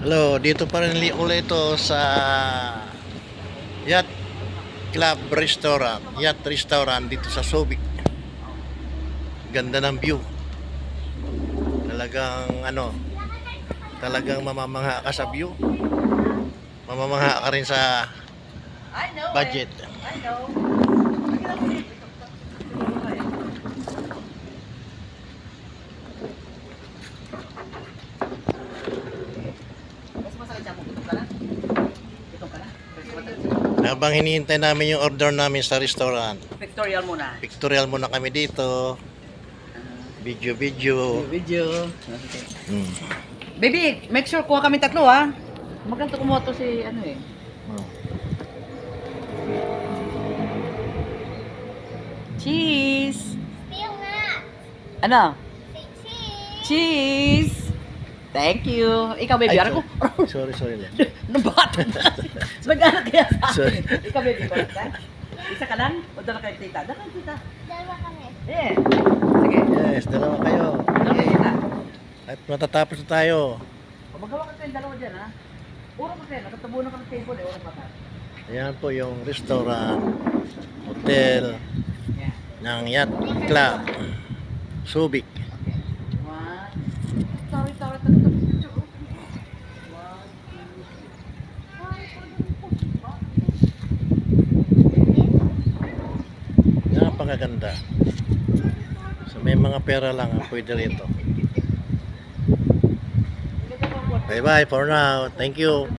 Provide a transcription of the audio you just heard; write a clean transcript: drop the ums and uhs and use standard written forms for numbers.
Hello, dito pa rin ulit ito sa Yacht Club Restaurant. Yacht Restaurant dito sa Subic. Ganda ng view. Talagang mamamangha ka sa view. Mamamangha ka rin sa budget. I know. Mas masakit siya mo. Itong ka na? Itong ka na? Habang hinihintay namin yung order namin sa restaurant, Pictorial muna. pictorial muna kami dito. Video. Video. Okay. Hmm. Baby, make sure kuha kami tatlo ha. Magkanto kumuha to si ano eh. Cheese. Still not. Ano? Say cheese. Cheese. Thank you. Ikaw baby, Ay, ano ko? sorry lang. Nabata na. Mag-anak kaya sa Sorry. akin. Ikaw baby, ba? Isa ka lang? O dala kayo tita? Dala kayo tita. Dalawa kami. Eh. Sige. Yes, dalawa kayo. Dala kayo tita. At matatapos na tayo. O magawa ka kayong dalawa dyan ha. Uro ko kayo. Natatabunan ka ng table eh. Uro pa ka. Ayan po yung restaurant, hotel Yeah. ng Yacht Club Subic. One. Sorry. Picture. One, two. Napakaganda. So may mga pera lang ang pwede rito. Bye bye for now. Thank you.